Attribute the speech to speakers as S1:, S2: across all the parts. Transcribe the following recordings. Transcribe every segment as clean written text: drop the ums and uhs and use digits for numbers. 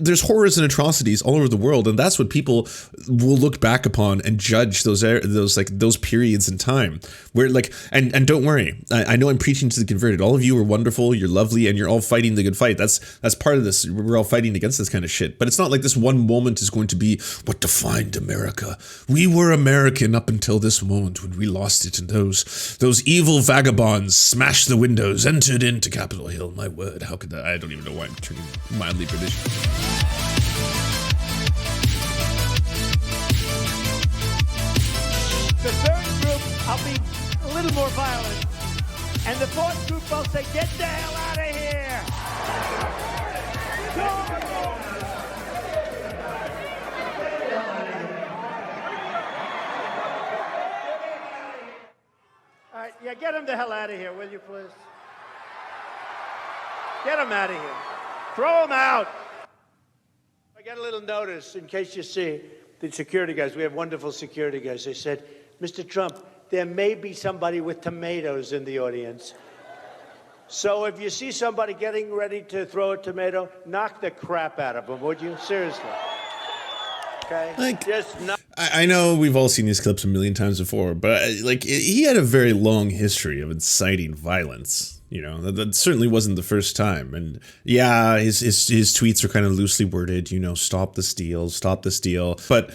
S1: there's horrors and atrocities all over the world, and that's what people will look back upon and judge those periods in time where and don't worry, I know I'm preaching to the converted. All of you are wonderful, you're lovely, and you're all fighting the good fight. That's part of this. We're all fighting against this kind of shit. But it's not like this one moment is going to be what defined America. We were American up until this moment when we lost it, and those evil vagabonds smashed the windows, entered into Capitol Hill. My word, how could that? I don't even know why I'm turning mildly British.
S2: The third group, I'll be a little more violent. And the fourth group, I'll say, get the hell out of here! All right, yeah, get him the hell out of here, will you, please? Get him out of here. Throw him out. I got a little notice in case you see the security guys. We have wonderful security guys. They said, Mr. Trump, there may be somebody with tomatoes in the audience. So if you see somebody getting ready to throw a tomato, knock the crap out of them, would you? Seriously. Okay? Just knock.
S1: I know we've all seen these clips a million times before, but he had a very long history of inciting violence. You know, that certainly wasn't the first time. And yeah, his tweets are kind of loosely worded, you know, stop the steal. But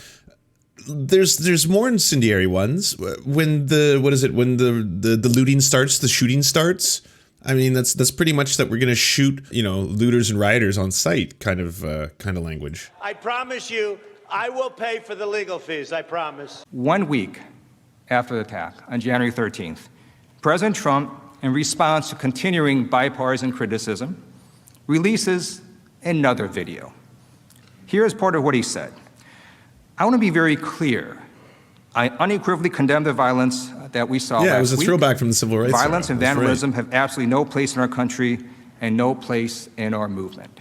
S1: there's more incendiary ones. When the looting starts, the shooting starts. I mean, that's pretty much that we're going to shoot, you know, looters and rioters on sight kind of language.
S2: I promise you, I will pay for the legal fees, I promise.
S3: 1 week after the attack, on January 13th, President Trump, in response to continuing bipartisan criticism, releases another video. Here is part of what he said. I want to be very clear. I unequivocally condemn the violence that we saw last week.
S1: Yeah, it was a throwback from the civil rights era.
S3: Violence and vandalism have absolutely no place in our country and no place in our movement.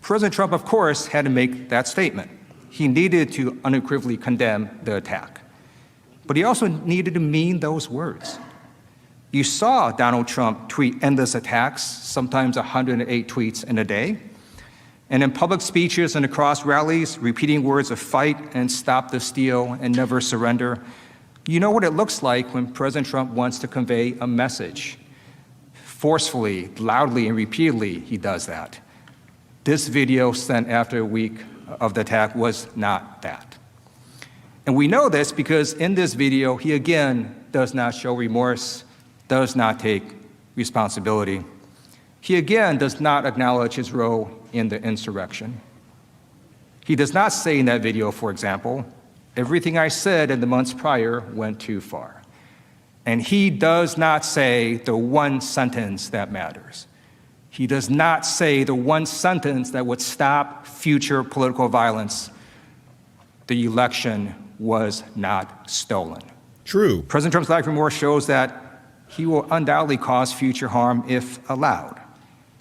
S3: President Trump, of course, had to make that statement. He needed to unequivocally condemn the attack. But he also needed to mean those words. You saw Donald Trump tweet endless attacks, sometimes 108 tweets in a day, and in public speeches and across rallies, repeating words of fight and stop the steal and never surrender. You know what it looks like when President Trump wants to convey a message. Forcefully, loudly, and repeatedly, he does that. This video sent after a week of the attack was not that. And we know this because in this video, he again does not show remorse, does not take responsibility. He again does not acknowledge his role in the insurrection. He does not say in that video, for example, everything I said in the months prior went too far. And he does not say the one sentence that matters. He does not say the one sentence that would stop future political violence. The election was not stolen.
S1: True.
S3: President Trump's lack of remorse shows that he will undoubtedly cause future harm if allowed,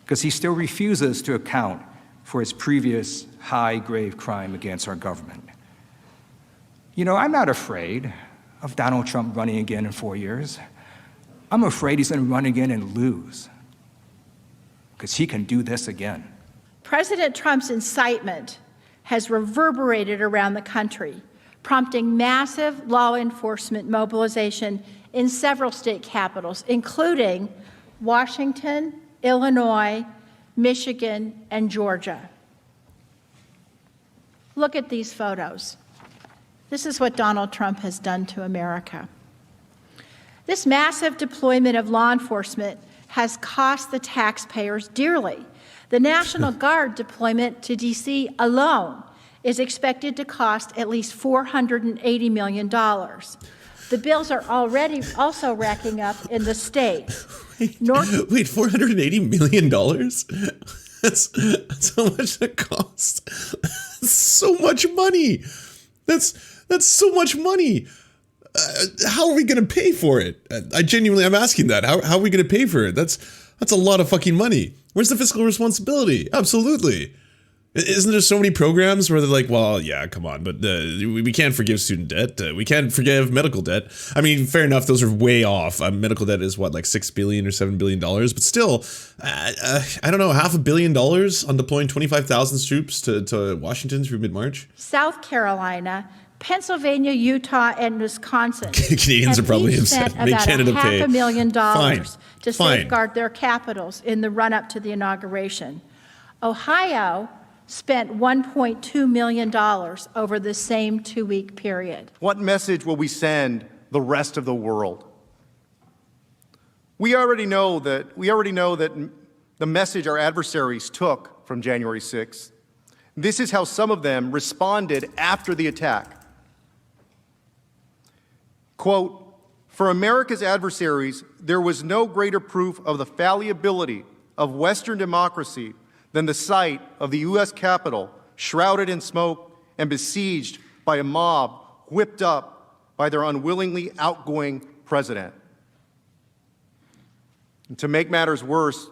S3: because he still refuses to account for his previous high grave crime against our government. You know, I'm not afraid of Donald Trump running again in 4 years. I'm afraid he's going to run again and lose, because he can do this again.
S4: President Trump's incitement has reverberated around the country, prompting massive law enforcement mobilization in several state capitals, including Washington, Illinois, Michigan, and Georgia. Look at these photos. This is what Donald Trump has done to America. This massive deployment of law enforcement has cost the taxpayers dearly. The National Guard deployment to D.C. alone is expected to cost at least $480 million. The bills are already also racking up in the state.
S1: Wait, $480 million? That's how much that costs. That's so much money. That's so much money. How are we going to pay for it? I'm asking that. How are we going to pay for it? That's a lot of fucking money. Where's the fiscal responsibility? Absolutely. Isn't there so many programs where they're like, well, yeah, come on, but we can't forgive student debt. We can't forgive medical debt. I mean, fair enough, those are way off. Medical debt is what, like $6 billion or $7 billion? But still, I don't know, $500 million on deploying 25,000 troops to Washington through mid-March?
S4: South Carolina, Pennsylvania, Utah, and Wisconsin
S1: Canadians are probably upset. Make Canada pay.
S4: $500,000 to safeguard their capitals in the run-up to the inauguration. Ohio spent $1.2 million over the same 2-week period.
S5: What message will we send the rest of the world? We already know that the message our adversaries took from January 6th. This is how some of them responded after the attack. Quote, "For America's adversaries, there was no greater proof of the fallibility of Western democracy than the sight of the U.S. Capitol shrouded in smoke and besieged by a mob whipped up by their unwillingly outgoing president." And to make matters worse,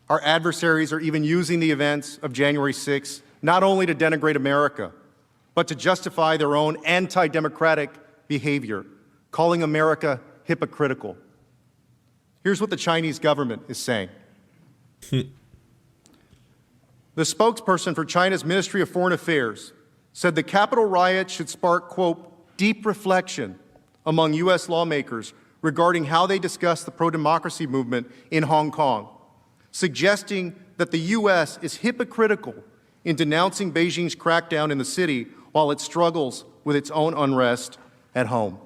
S5: our adversaries are even using the events of January 6th not only to denigrate America, but to justify their own anti-democratic behavior, calling America hypocritical. Here's what the Chinese government is saying. The spokesperson for China's Ministry of Foreign Affairs said the Capitol riot should spark, quote, "deep reflection among U.S. lawmakers regarding how they discuss the pro-democracy movement in Hong Kong, suggesting that the U.S. is hypocritical in denouncing Beijing's crackdown in the city while it struggles with its own unrest at home."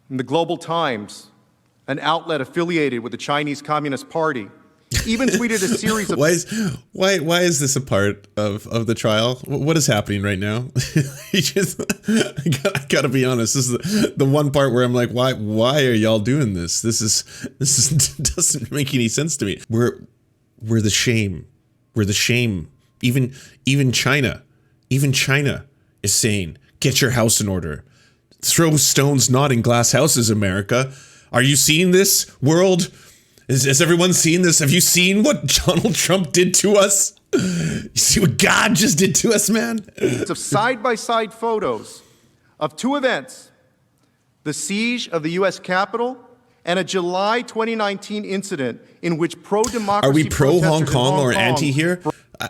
S5: In the Global Times, an outlet affiliated with the Chinese Communist Party, even tweeted a series of...
S1: Why is this a part of the trial? What is happening right now? I gotta be honest. This is the one part where I'm like, why are y'all doing this? This doesn't make any sense to me. We're the shame. We're the shame. Even China is saying, get your house in order. Throw stones not in glass houses, America. Are you seeing this, world? Has everyone seen this? Have you seen what Donald Trump did to us? You see what God just did to us, man?
S5: Of side-by-side photos of two events, the siege of the U.S. Capitol and a July 2019 incident in which pro-democracy...
S1: Are we pro-Hong
S5: Kong
S1: Kong or anti here?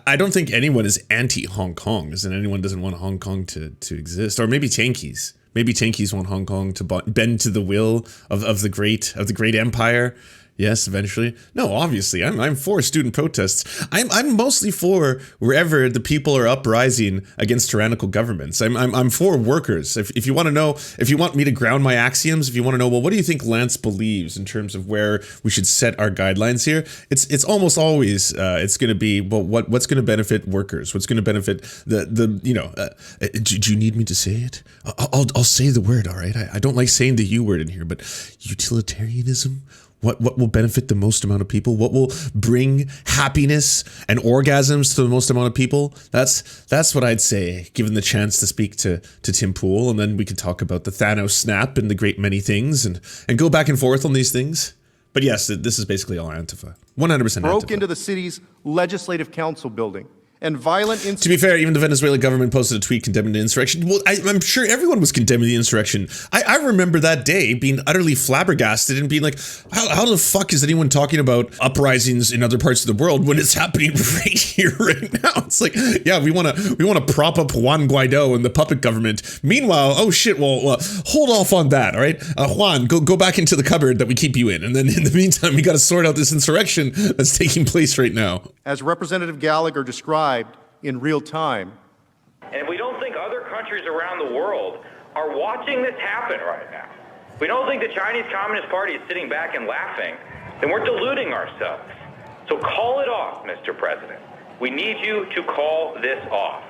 S1: I don't think anyone is anti-Hong Kong, as in anyone doesn't want Hong Kong to exist. Or maybe Tankies. Maybe Tankies want Hong Kong to bend to the will of the great empire. Yes, eventually. No, obviously, I'm for student protests. I'm mostly for wherever the people are uprising against tyrannical governments. I'm for workers. If you want to know, if you want me to ground my axioms, if you want to know, well, what do you think Lance believes in terms of where we should set our guidelines here? It's almost always it's going to be, well, what's going to benefit workers? What's going to benefit the do you need me to say it? I'll say the word. All right. I don't like saying the U word in here, but utilitarianism. What will benefit the most amount of people? What will bring happiness and orgasms to the most amount of people? That's what I'd say, given the chance to speak to Tim Pool, and then we could talk about the Thanos snap and the great many things, and go back and forth on these things. But yes, this is basically all Antifa. 100% Antifa.
S5: Broke into the city's legislative council building. And violent
S1: To be fair, even the Venezuelan government posted a tweet condemning the insurrection. Well, I'm sure everyone was condemning the insurrection. I remember that day being utterly flabbergasted and being like, how the fuck is anyone talking about uprisings in other parts of the world when it's happening right here, right now? It's like, yeah, we want to prop up Juan Guaido and the puppet government. Meanwhile, oh shit, well, hold off on that, all right? Juan, go back into the cupboard that we keep you in. And then in the meantime, we got to sort out this insurrection that's taking place right now.
S5: As Representative Gallagher described, in real time.
S6: And if we don't think other countries around the world are watching this happen right now, if we don't think the Chinese Communist Party is sitting back and laughing, then we're deluding ourselves. So call it off, Mr. President. We need you to call this off.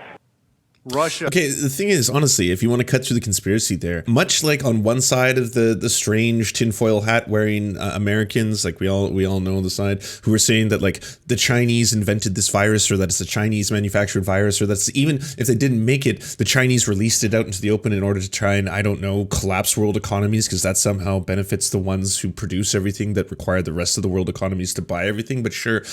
S5: Russia.
S1: Okay, the thing is, honestly, if you want to cut through the conspiracy there, much like on one side of the strange tinfoil hat wearing Americans, like we all know on the side, who are saying that like the Chinese invented this virus, or that it's a Chinese manufactured virus, or that's, even if they didn't make it, the Chinese released it out into the open in order to try and, I don't know, collapse world economies, because that somehow benefits the ones who produce everything that require the rest of the world economies to buy everything. But sure,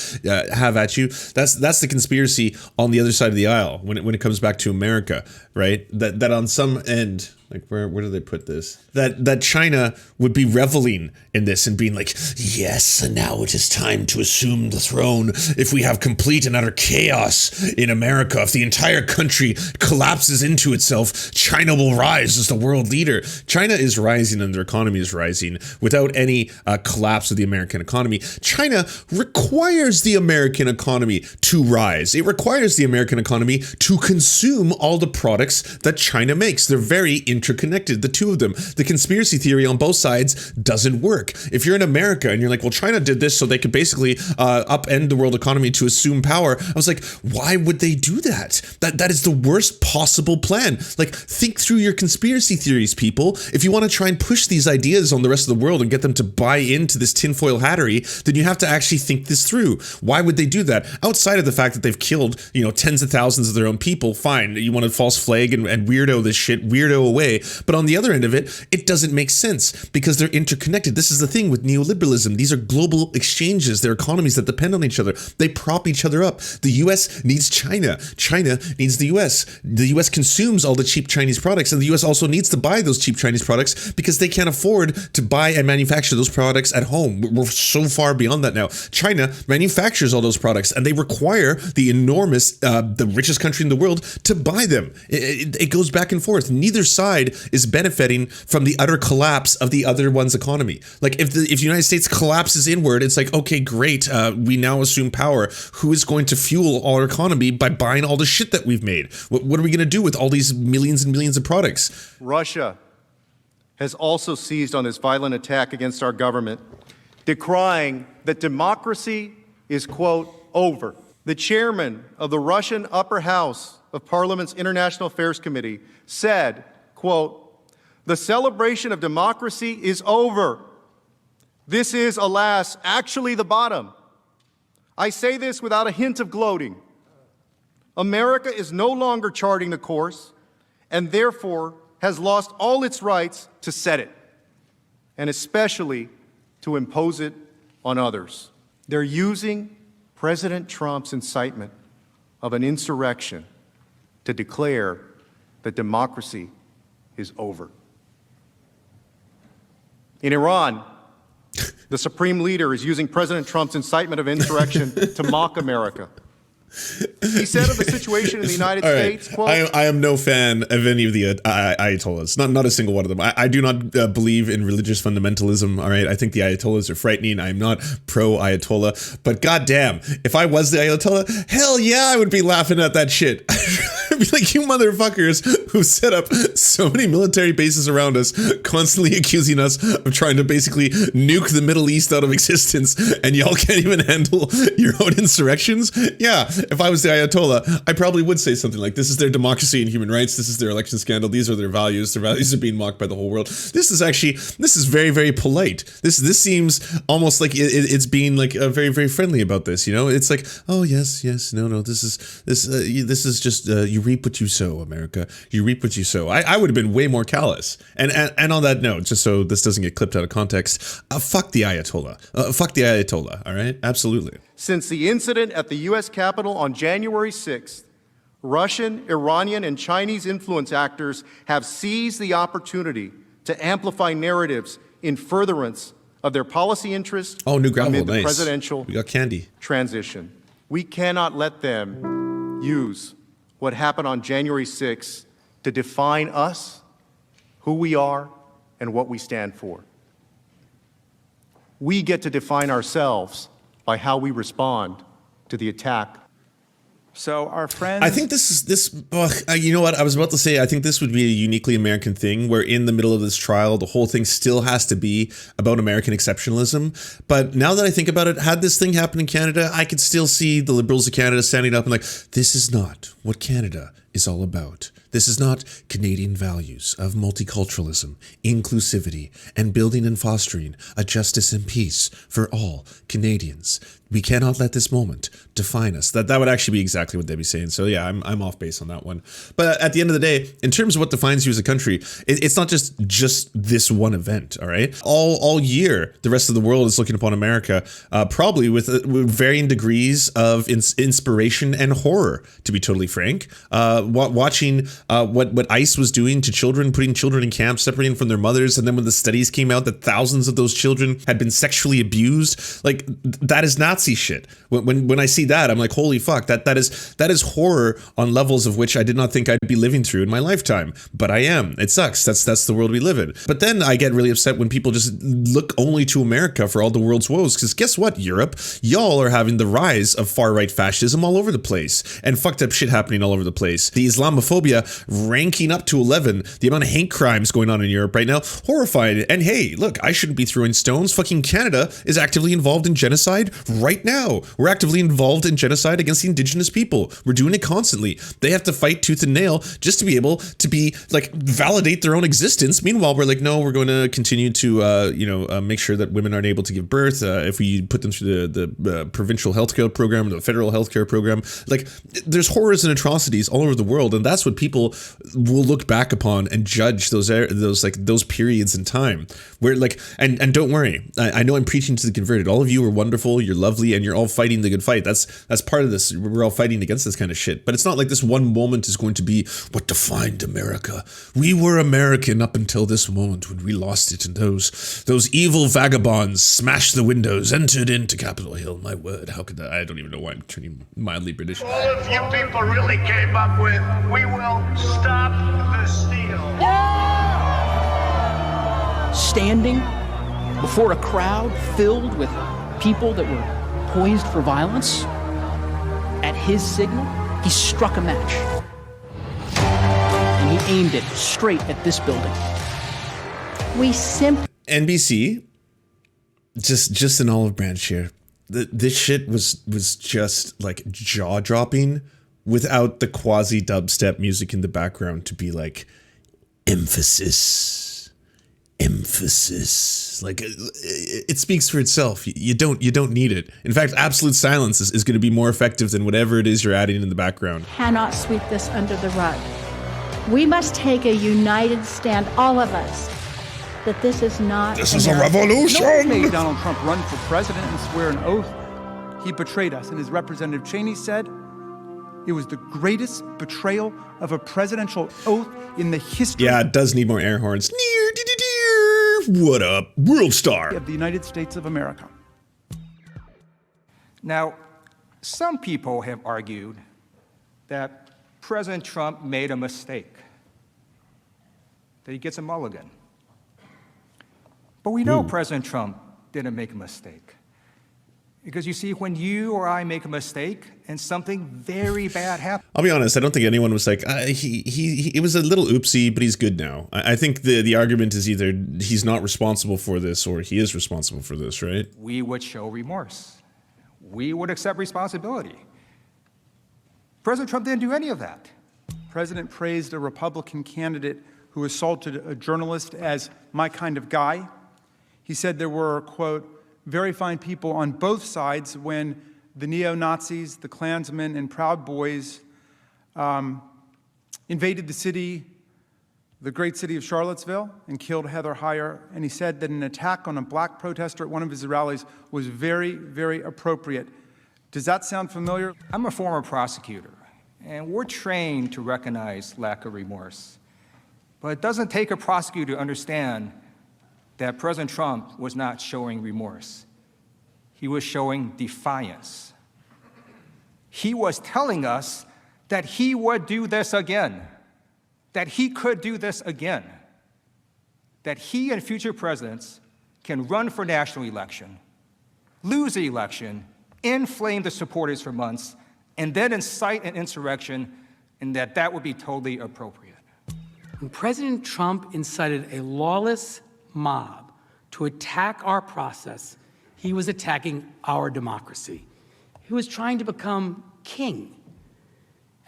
S1: have at you. That's the conspiracy on the other side of the aisle when it comes back to America, right? That on some end, like where do they put this? That China would be reveling in this and being like, yes, and now it is time to assume the throne. If we have complete and utter chaos in America, if the entire country collapses into itself, China will rise as the world leader. China is rising and their economy is rising without any collapse of the American economy. China requires the American economy to rise. It requires the American economy to consume all the products that China makes. They're very interconnected, the two of them. The conspiracy theory on both sides doesn't work. If you're in America and you're like, well, China did this so they could basically upend the world economy to assume power. I was like, why would they do that? That is the worst possible plan. Like, think through your conspiracy theories, people. If you want to try and push these ideas on the rest of the world and get them to buy into this tinfoil hattery, then you have to actually think this through. Why would they do that? Outside of the fact that they've killed, tens of thousands of their own people, fine. You want to false flag and weirdo this shit, weirdo away. But on the other end of it, it doesn't make sense because they're interconnected. This is the thing with neoliberalism. These are global exchanges. They're economies that depend on each other. They prop each other up. The US needs China. China needs the US. The US consumes all the cheap Chinese products, and the US also needs to buy those cheap Chinese products because they can't afford to buy and manufacture those products at home. We're so far beyond that now. China manufactures all those products, and they require the enormous, the richest country in the world to buy them. It goes back and forth. Neither side is benefiting from the utter collapse of the other one's economy. Like if the United States collapses inward, it's like, okay, great. We now assume power. Who is going to fuel our economy by buying all the shit that we've made? What are we going to do with all these millions and millions of products?
S5: Russia has also seized on this violent attack against our government, decrying that democracy is, quote, over. The chairman of the Russian Upper House of Parliament's International Affairs Committee said, quote, the celebration of democracy is over. This is, alas, actually the bottom. I say this without a hint of gloating. America is no longer charting the course and therefore has lost all its rights to set it, and especially to impose it on others. They're using President Trump's incitement of an insurrection to declare that democracy is over. In Iran, the supreme leader is using President Trump's incitement of insurrection to mock America. He said of the situation in the United States, quote,
S1: I am no fan of any of the Ayatollahs, not a single one of them. I do not believe in religious fundamentalism, all right? I think the Ayatollahs are frightening. I'm not pro-Ayatollah, but goddamn, if I was the Ayatollah, hell yeah, I would be laughing at that shit. I'd be like, you motherfuckers who set up so many military bases around us, constantly accusing us of trying to basically nuke the Middle East out of existence, and y'all can't even handle your own insurrections? Yeah. If I was the Ayatollah, I probably would say something like, this is their democracy and human rights. This is their election scandal. These are their values. Their values are being mocked by the whole world. This is very, very polite. This seems almost like it's being like very, very friendly about this. It's like, oh, yes, no, this is just, you reap what you sow, America. You reap what you sow. I would have been way more callous. And on that note, just so this doesn't get clipped out of context, fuck the Ayatollah. Fuck the Ayatollah. All right. Absolutely.
S5: Since the incident at the U.S. Capitol on January 6th, Russian, Iranian, and Chinese influence actors have seized the opportunity to amplify narratives in furtherance of their policy interests
S1: new gravel,
S5: amid the
S1: nice.
S5: presidential
S1: We got candy.
S5: transition. We cannot let them use what happened on January 6th to define us, who we are, and what we stand for. We get to define ourselves by how we respond to the attack.
S3: So our friends...
S1: I think you know what? I was about to say, I think this would be a uniquely American thing where in the middle of this trial, the whole thing still has to be about American exceptionalism. But now that I think about it, had this thing happen in Canada, I could still see the Liberals of Canada standing up and like, this is not what Canada is all about. This is not Canadian values of multiculturalism, inclusivity, and building and fostering a justice and peace for all Canadians. We cannot let this moment define us. That would actually be exactly what they'd be saying. So yeah, I'm off base on that one. But at the end of the day, in terms of what defines you as a country, it's not just this one event. All right, all year, the rest of the world is looking upon America, probably with varying degrees of inspiration and horror. To be totally frank, watching what ICE was doing to children, putting children in camps, separating from their mothers, and then when the studies came out that thousands of those children had been sexually abused, like that is Nazi shit. When I see that, I'm like, holy fuck, that is horror on levels of which I did not think I'd be living through in my lifetime. But I am. It sucks. That's the world we live in. But then I get really upset when people just look only to America for all the world's woes. Because guess what, Europe? Y'all are having the rise of far-right fascism all over the place and fucked up shit happening all over the place. The Islamophobia ranking up to 11. The amount of hate crimes going on in Europe right now, horrifying. And hey, look, I shouldn't be throwing stones. Fucking Canada is actively involved in genocide right now. We're actively involved in genocide against the Indigenous people. We're doing it constantly. They have to fight tooth and nail just to be able to be like validate their own existence. Meanwhile, we're like, no, we're going to continue to make sure that women aren't able to give birth if we put them through the provincial healthcare program, the federal healthcare program. Like, there's horrors and atrocities all over the world, and that's what people will look back upon and judge those periods in time where like and don't worry, I know I'm preaching to the converted. All of you are wonderful, you're lovely, and you're all fighting the good fight. That's part of this. We're all fighting against this kind of shit. But it's not like this one moment is going to be what defined America. We were American up until this moment when we lost it, and those evil vagabonds smashed the windows, entered into Capitol Hill. My word, how could that? I don't even know why I'm turning mildly British.
S2: All of you people really came up with, we will stop the steal.
S7: Standing before a crowd filled with people that were poised for violence, at his signal, he struck a match. And he aimed it straight at this building.
S4: We simply...
S1: NBC, just an olive branch here. This shit was just like jaw-dropping without the quasi-dubstep music in the background to be like, emphasis. Like, it speaks for itself. You don't need it. In fact, absolute silence is going to be more effective than whatever it is you're adding in the background.
S4: Cannot sweep this under the rug. We must take a united stand, all of us, that this is not...
S1: This is a revolution!
S8: No one made Donald Trump run for president and swear an oath. He betrayed us, and as Representative Cheney said, it was the greatest betrayal of a presidential oath in the history...
S1: Yeah, it does need more air horns. What up, world star
S8: of the United States of America.
S3: Now, some people have argued that President Trump made a mistake, that he gets a mulligan. But we know President Trump didn't make a mistake. Because you see, when you or I make a mistake and something very bad happens.
S1: I'll be honest, I don't think anyone was like, it was a little oopsie, but he's good now. I think the argument is either he's not responsible for this or he is responsible for this, right?
S3: We would show remorse. We would accept responsibility. President Trump didn't do any of that.
S8: The president praised a Republican candidate who assaulted a journalist as my kind of guy. He said there were, quote, very fine people on both sides when the neo-Nazis, the Klansmen, and Proud Boys invaded the city, the great city of Charlottesville, and killed Heather Heyer. And he said that an attack on a black protester at one of his rallies was very, very appropriate. Does that sound familiar?
S3: I'm a former prosecutor, and we're trained to recognize lack of remorse. But it doesn't take a prosecutor to understand that President Trump was not showing remorse. He was showing defiance. He was telling us that he would do this again, that he could do this again, that he and future presidents can run for national election, lose the election, inflame the supporters for months, and then incite an insurrection, and that would be totally appropriate.
S9: When President Trump incited a lawless mob to attack our process, he was attacking our democracy. He was trying to become king.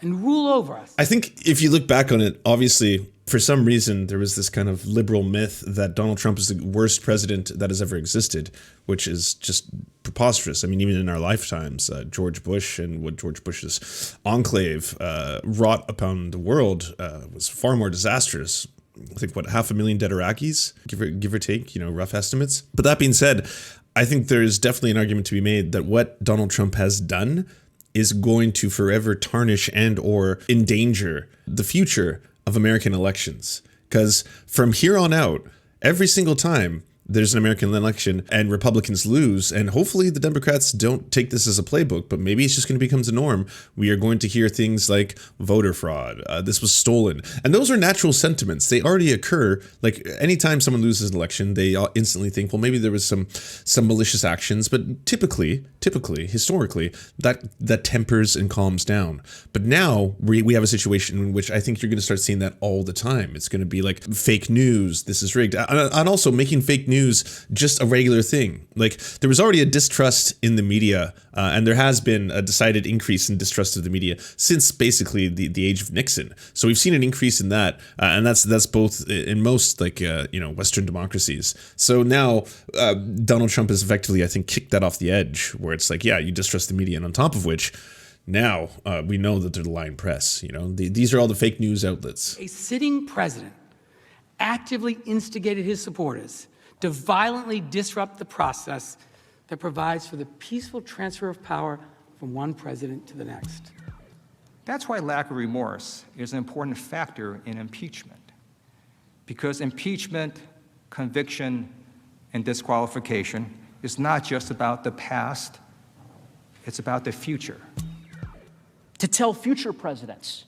S9: and rule over us.
S1: I think if you look back on it, obviously, for some reason, there was this kind of liberal myth that Donald Trump is the worst president that has ever existed, which is just preposterous. I mean, even in our lifetimes, George Bush and what George Bush's enclave wrought upon the world was far more disastrous. I think, 500,000 dead Iraqis, give or take, rough estimates. But that being said, I think there's definitely an argument to be made that what Donald Trump has done is going to forever tarnish and or endanger the future of American elections. Because from here on out, every single time there's an American election and Republicans lose, and hopefully the Democrats don't take this as a playbook, but maybe it's just going to become the norm. We are going to hear things like voter fraud, this was stolen. And those are natural sentiments. They already occur. Like anytime someone loses an election, they instantly think, well, maybe there was some malicious actions, but typically, historically, that tempers and calms down. But now we have a situation in which I think you're going to start seeing that all the time. It's going to be like fake news, this is rigged. And also making fake news just a regular thing. Like there was already a distrust in the media, and there has been a decided increase in distrust of the media since basically the age of Nixon. So we've seen an increase in that, and that's both in most Western democracies. So now Donald Trump has effectively, I think, kicked that off the edge, where it's like, yeah, you distrust the media, and on top of which, now we know that they're the lying press. These are all the fake news outlets.
S9: A sitting president actively instigated his supporters to violently disrupt the process that provides for the peaceful transfer of power from one president to the next.
S3: That's why lack of remorse is an important factor in impeachment, because impeachment, conviction, and disqualification is not just about the past, it's about the future.
S7: To tell future presidents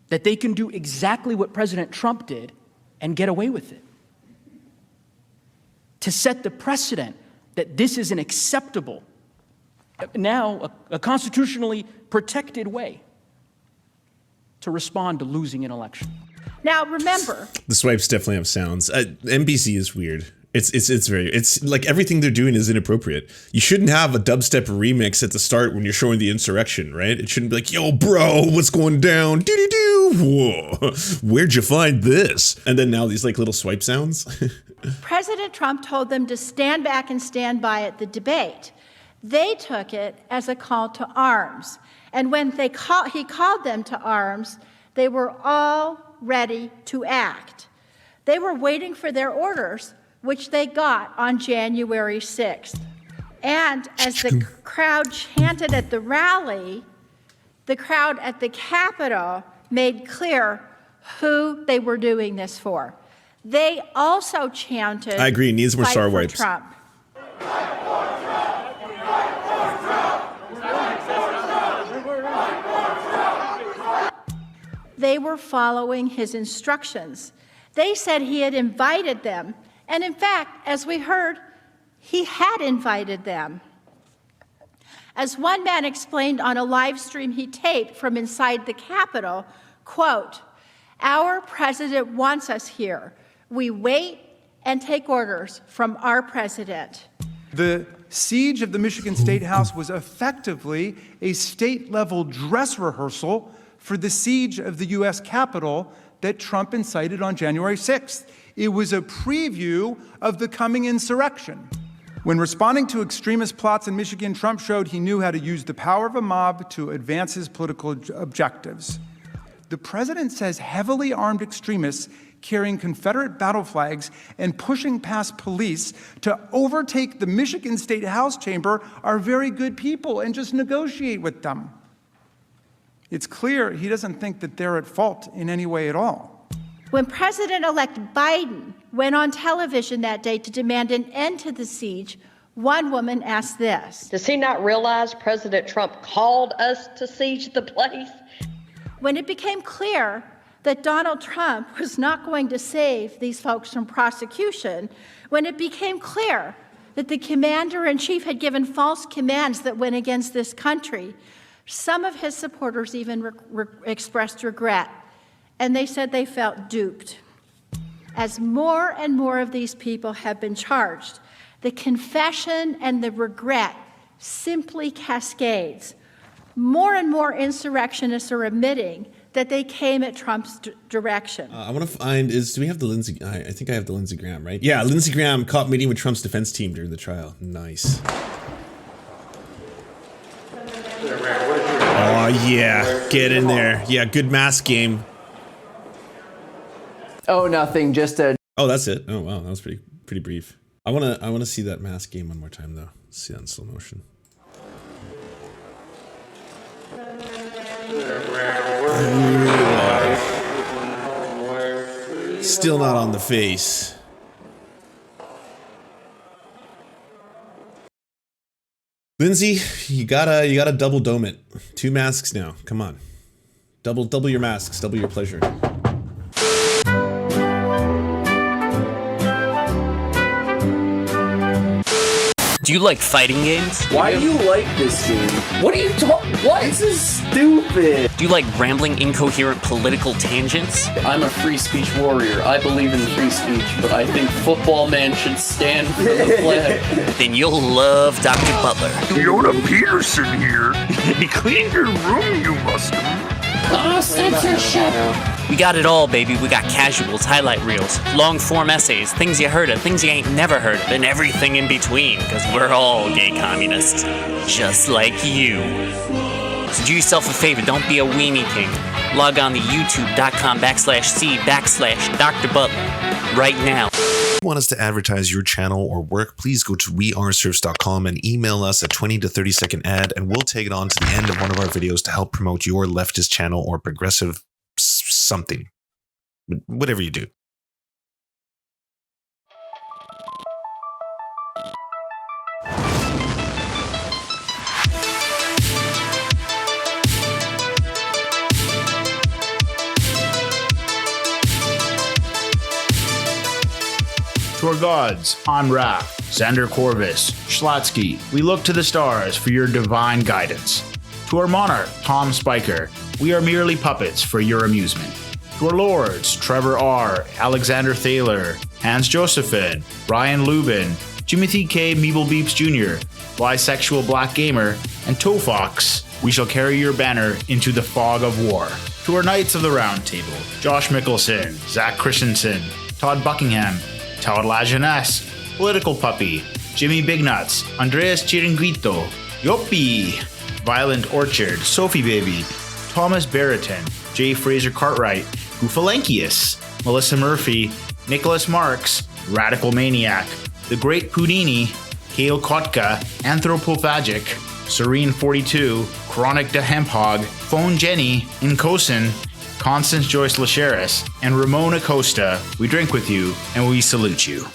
S7: that they can do exactly what President Trump did and get away with it. To set the precedent that this is an acceptable, now a constitutionally protected way to respond to losing an election.
S4: Now, remember,
S1: The swipes definitely have sounds. NBC is weird. It's like everything they're doing is inappropriate. You shouldn't have a dubstep remix at the start when you're showing the insurrection, right? It shouldn't be like, yo, bro, what's going down? Doo-doo-doo. Whoa. Where'd you find this? And then now these like little swipe sounds.
S4: President Trump told them to stand back and stand by at the debate. They took it as a call to arms. And when he called them to arms, they were all ready to act. They were waiting for their orders, which they got on January 6th. And as the crowd chanted at the rally, the crowd at the Capitol made clear who they were doing this for. They also chanted,
S1: I agree, needs more
S4: "Fight
S1: star
S4: for
S1: wipes."
S4: Trump. They were following his instructions. They said he had invited them. And in fact, as we heard, he had invited them. As one man explained on a live stream he taped from inside the Capitol, quote, "Our president wants us here. We wait and take orders from our president."
S8: The siege of the Michigan State House was effectively a state-level dress rehearsal for the siege of the U.S. Capitol that Trump incited on January 6th. It was a preview of the coming insurrection. When responding to extremist plots in Michigan, Trump showed he knew how to use the power of a mob to advance his political objectives. The president says heavily armed extremists carrying Confederate battle flags and pushing past police to overtake the Michigan State House chamber are very good people and just negotiate with them. It's clear he doesn't think that they're at fault in any way at all.
S4: When President-elect Biden went on television that day to demand an end to the siege, one woman asked this.
S10: Does he not realize President Trump called us to siege the place?
S4: When it became clear that Donald Trump was not going to save these folks from prosecution, when it became clear that the commander-in-chief had given false commands that went against this country, some of his supporters even expressed regret, and they said they felt duped. As more and more of these people have been charged, the confession and the regret simply cascades. More and more insurrectionists are admitting that they came at Trump's direction.
S1: I want to find do we have the Lindsey? I think I have the Lindsey Graham, right? Yeah, Lindsey Graham caught meeting with Trump's defense team during the trial. Nice. Oh yeah, get in there. Yeah, good mask game.
S11: Oh, nothing. Just a.
S1: Oh, that's it. Oh wow, that was pretty brief. I wanna see that mask game one more time though. Let's see that in slow motion. Still not on the face. Lindsay, you gotta double dome it. 2 masks now. Come on. Double your masks, double your pleasure.
S12: Do you like fighting games?
S11: Why do you like this game? What are you talking? What? This is stupid.
S12: Do you like rambling, incoherent political tangents?
S11: I'm a free speech warrior. I believe in free speech, but I think football man should stand for the flag.
S12: Then you'll love Dr. Butler.
S13: Yoda Peterson here. Clean your room, you must have.
S11: Ah, censorship.
S12: We got it all, baby. We got casuals, highlight reels, long-form essays, things you heard of, things you ain't never heard of, and everything in between, because we're all gay communists, just like you. So do yourself a favor, don't be a weenie king. Log on to youtube.com/c/Dr. Butler right now.
S1: If you want us to advertise your channel or work, please go to weareserfs.com and email us a 20 to 30 second ad, and we'll take it on to the end of one of our videos to help promote your leftist channel or progressive something. Whatever you do.
S14: To our gods, Anra, Xander Corvus, Schlatsky, we look to the stars for your divine guidance. To our monarch, Tom Spiker, we are merely puppets for your amusement. To our lords, Trevor R., Alexander Thaler, Hans Josephine, Ryan Lubin, Jimothy K. Meeble Beeps Jr., Bisexual Black Gamer, and Tofox, we shall carry your banner into the fog of war. To our Knights of the Round Table, Josh Mickelson, Zach Christensen, Todd Buckingham, Todd Lajeunesse, Political Puppy, Jimmy Bignuts, Andreas Chiringuito, Yoppie, Violent Orchard, Sophie Baby, Thomas Barrington, J. Fraser Cartwright, Goofalankius, Melissa Murphy, Nicholas Marks, Radical Maniac, The Great Pudini, Kale Kotka, Anthropophagic, Serene 42, Chronic de Hemphog, Phone Jenny, Incosin, Constance Joyce Lacheris, and Ramon Acosta. We drink with you and we salute you.